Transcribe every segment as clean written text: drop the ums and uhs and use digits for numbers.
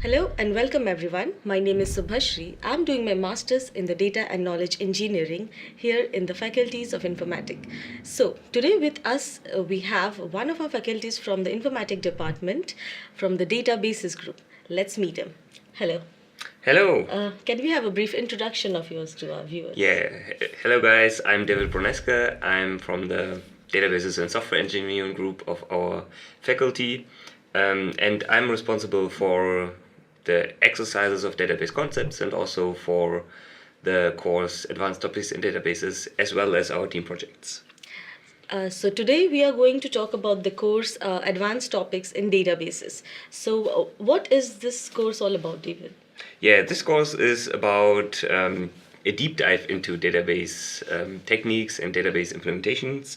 Hello and welcome everyone. My name is Subhashree. I'm doing my master's in the Data and Knowledge Engineering here in the faculties of Informatics. So today with us we have one of our faculties from the Informatics department from the Databases group. Let's meet him. Hello. Hello. Can we have a brief introduction of yours to our viewers? Yeah. Hello guys. I'm Broneske. I'm from the Databases and Software Engineering group of our faculty. And I'm responsible for the exercises of database concepts and also for the course Advanced Topics in Databases as well as our team projects. So today we are going to talk about the course Advanced Topics in Databases. So what is this course all about, David? Yeah, this course is about a deep dive into database techniques and database implementations.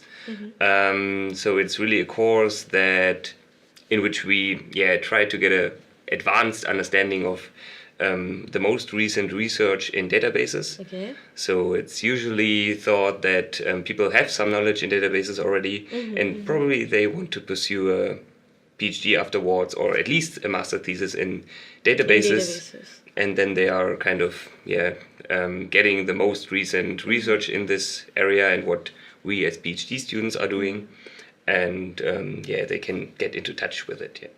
So it's really a course in which we try to get a advanced understanding of the most recent research in databases. Okay. So it's usually thought that people have some knowledge in databases already, and probably they want to pursue a PhD afterwards, or at least a master thesis in databases. And then they are kind of getting the most recent research in this area and what we as PhD students are doing, and they can get into touch with it. Yeah.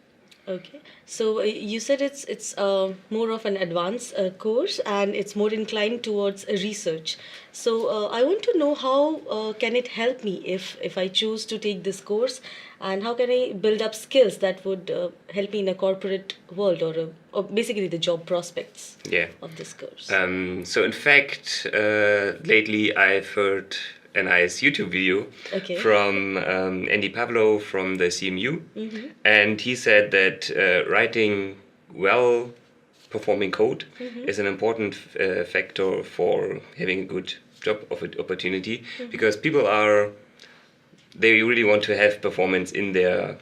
Okay, so you said it's more of an advanced course and it's more inclined towards research. So I want to know how can it help me if I choose to take this course, and how can I build up skills that would help me in a corporate world or basically the job prospects of this course. So in fact, lately I've heard a nice YouTube video from Andy Pavlo from the CMU, and he said that writing well-performing code is an important factor for having a good job opportunity, because people they really want to have performance in their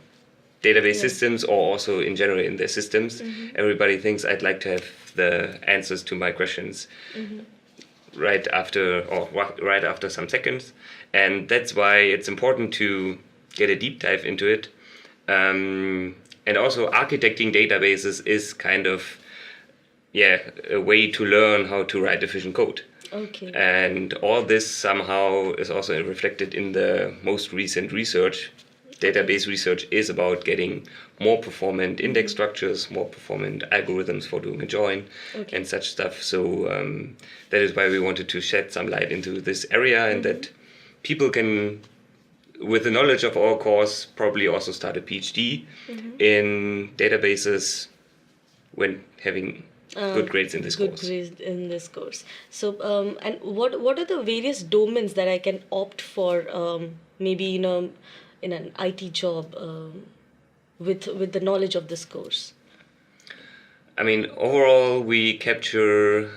database systems, or also in general in their systems. Everybody thinks I'd like to have the answers to my questions right after some seconds, and that's why it's important to get a deep dive into it. And also architecting databases is kind of a way to learn how to write efficient code. Okay. And all this somehow is also reflected in the most recent research. Database research is about getting more performant index structures, more performant algorithms for doing a join, and such stuff. So that is why we wanted to shed some light into this area, and that people can, with the knowledge of our course, probably also start a PhD in databases when having good grades in this course. Good grades in this course. So and what are the various domains that I can opt for? Maybe in an IT job with the knowledge of this course? I mean, overall, we capture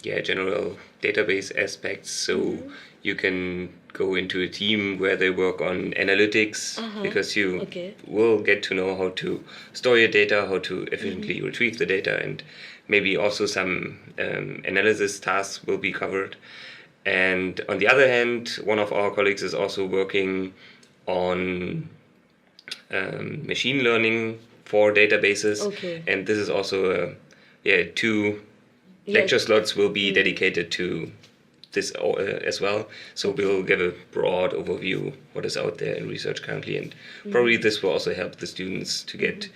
general database aspects. So you can go into a team where they work on analytics, because you will get to know how to store your data, how to efficiently retrieve the data, and maybe also some analysis tasks will be covered. And on the other hand, one of our colleagues is also working on machine learning for databases, and this is also 2 lecture slots will be dedicated to this as well. So we'll give a broad overview what is out there in research currently, and probably this will also help the students to get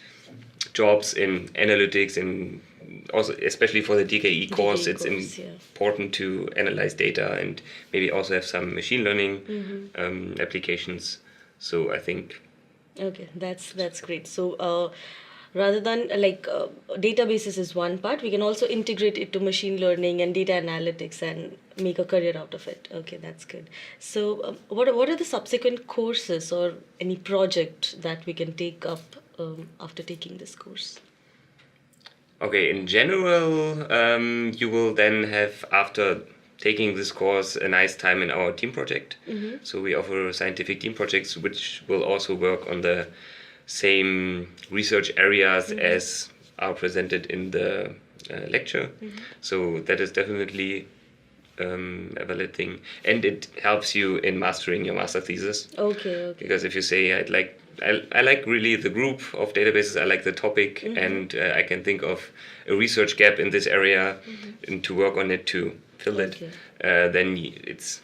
jobs in analytics, and also especially for the DKE course, it's important to analyze data and maybe also have some machine learning applications. So I think that's great. So rather than databases is one part, we can also integrate it to machine learning and data analytics and make a career out of it. Okay, that's good. So what are the subsequent courses or any project that we can take up after taking this course? Okay, in general, you will then have, after taking this course, a nice time in our team project. So we offer scientific team projects which will also work on the same research areas as are presented in the lecture. So that is definitely a valid thing, and it helps you in mastering your master thesis. Okay. Because if you say I like really the group of databases, I like the topic, and I can think of a research gap in this area, and to work on it to fill it, then it's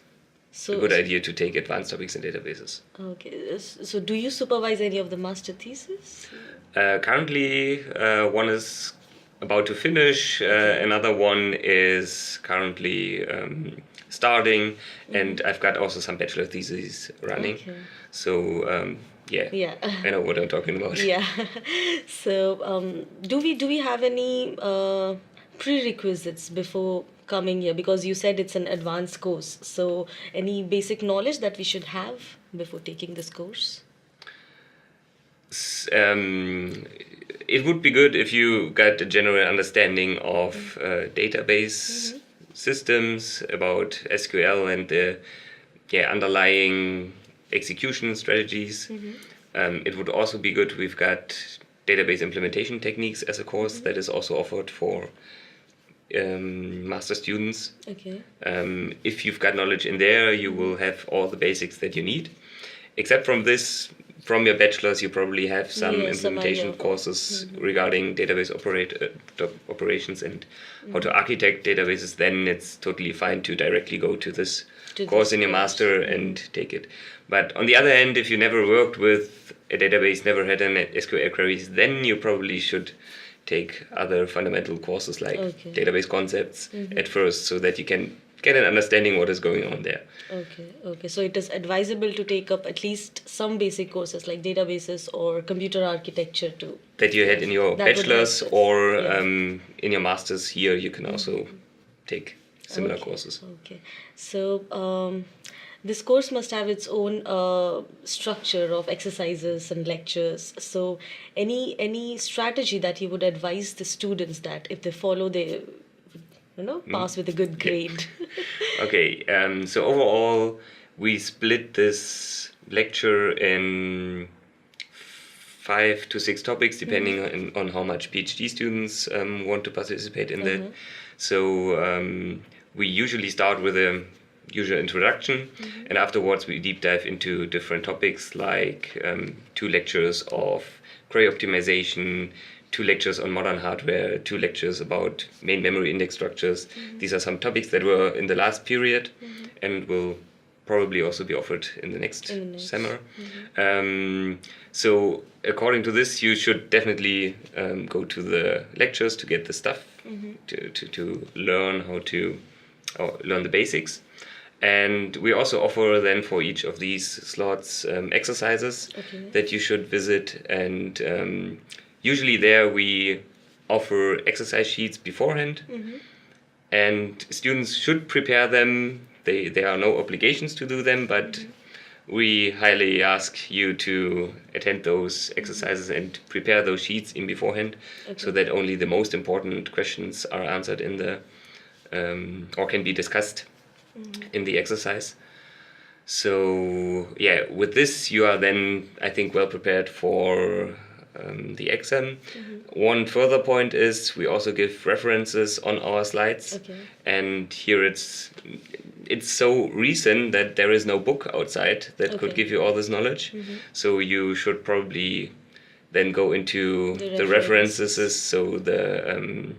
a good idea to take advanced topics in databases. Okay. So do you supervise any of the master thesis? Currently, one is about to finish, another one is currently starting, and I've got also some bachelor theses running. Okay. So Yeah. I know what I'm talking about. Yeah. So do we have any prerequisites before coming here? Because you said it's an advanced course. So any basic knowledge that we should have before taking this course? It would be good if you got a general understanding of database systems, about SQL and the underlying execution strategies. It would also be good, we've got database implementation techniques as a course that is also offered for master students. Okay. If you've got knowledge in there, you will have all the basics that you need. Except from this, from your bachelor's, you probably have some implementation courses regarding database operations and how to architect databases. Then it's totally fine to directly go to this course in your master and take it. But on the other hand, if you never worked with a database, never had an SQL queries, then you probably should take other fundamental courses like database concepts at first, so that you can get an understanding what is going on there. Okay. So it is advisable to take up at least some basic courses like databases or computer architecture too. That you had in your bachelor's or in your master's here, you can also take similar courses. Okay. So this course must have its own structure of exercises and lectures. So any strategy that you would advise the students that if they follow, they pass with a good grade? Okay, so overall, we split this lecture in 5 to 6 topics, depending on how much PhD students want to participate in that. So we usually start with a usual introduction, and afterwards we deep dive into different topics like 2 lectures of query optimization, 2 lectures on modern hardware, 2 lectures about main memory index structures. These are some topics that were in the last period and will probably also be offered in the next summer. So according to this, you should definitely go to the lectures to get the stuff, to learn how to learn the basics. And we also offer then for each of these slots exercises that you should visit, and usually there we offer exercise sheets beforehand, and students should prepare them. There are no obligations to do them, but we highly ask you to attend those exercises and prepare those sheets in beforehand, so that only the most important questions are answered in the or can be discussed in the exercise. So with this you are then, I think, well prepared for the exam. One further point is we also give references on our slides, and here it's so recent that there is no book outside that could give you all this knowledge. So you should probably then go into the references, so the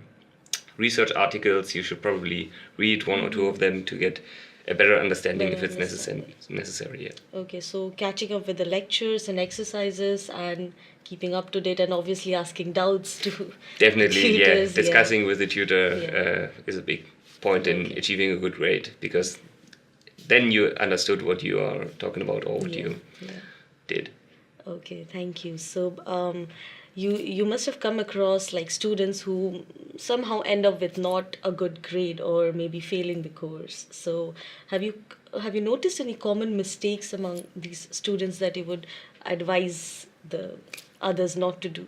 research articles. You should probably read 1 or 2 of them to get a better understanding if it's necessary. Okay, so catching up with the lectures and exercises and keeping up to date, and obviously asking doubts to definitely tutors, discussing with the tutor is a big point in achieving a good grade, because then you understood what you are talking about or what you did. Okay, thank you. So you must have come across like students who somehow end up with not a good grade or maybe failing the course. So have you noticed any common mistakes among these students that you would advise the others not to do?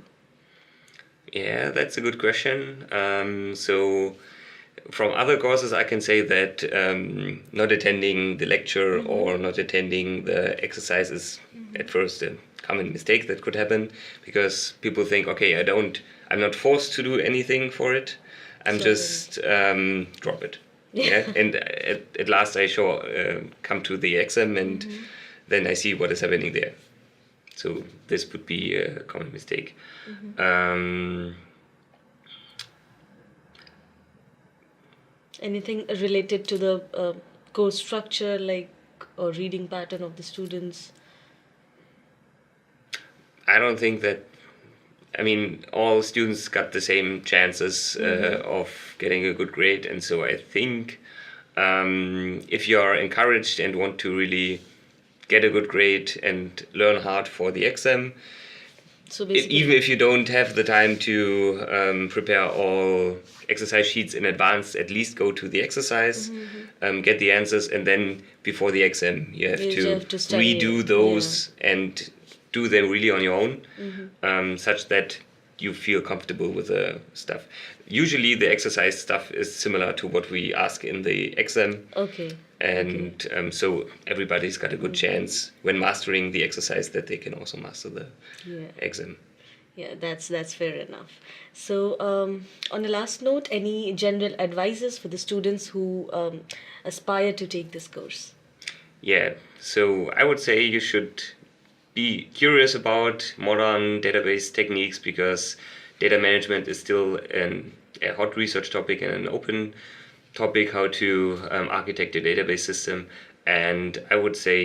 Yeah, that's a good question. So from other courses, I can say that not attending the lecture or not attending the exercise is at first a common mistake that could happen, because people think, okay, I'm not forced to do anything for it. I'm just drop it. Yeah, and at last I come to the exam, and then I see what is happening there. So this would be a common mistake. Anything related to the course structure, like or reading pattern of the students? I don't think that. I mean, all students got the same chances of getting a good grade, and so I think if you are encouraged and want to really get a good grade and learn hard for the exam, So basically, even if you don't have the time to prepare all exercise sheets in advance, at least go to the exercise, get the answers, and then before the exam, you have You to have to study redo it, those and do them really on your own, such that you feel comfortable with the stuff. Usually, the exercise stuff is similar to what we ask in the exam. okay. And so everybody's got a good chance when mastering the exercise that they can also master the Yeah. exam. Yeah, that's fair enough. So, on a last note, any general advices for the students who aspire to take this course? Yeah, so I would say you should be curious about modern database techniques because data management is still a hot research topic and an open topic how to architect a database system. And I would say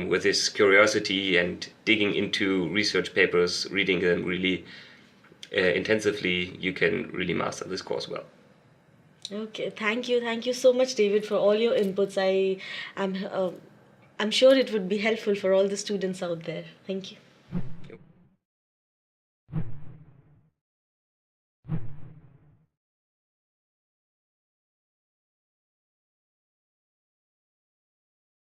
with this curiosity and digging into research papers, reading them really intensively, you can really master this course well. Okay, thank you so much, David, for all your inputs. I'm sure it would be helpful for all the students out there. Thank you.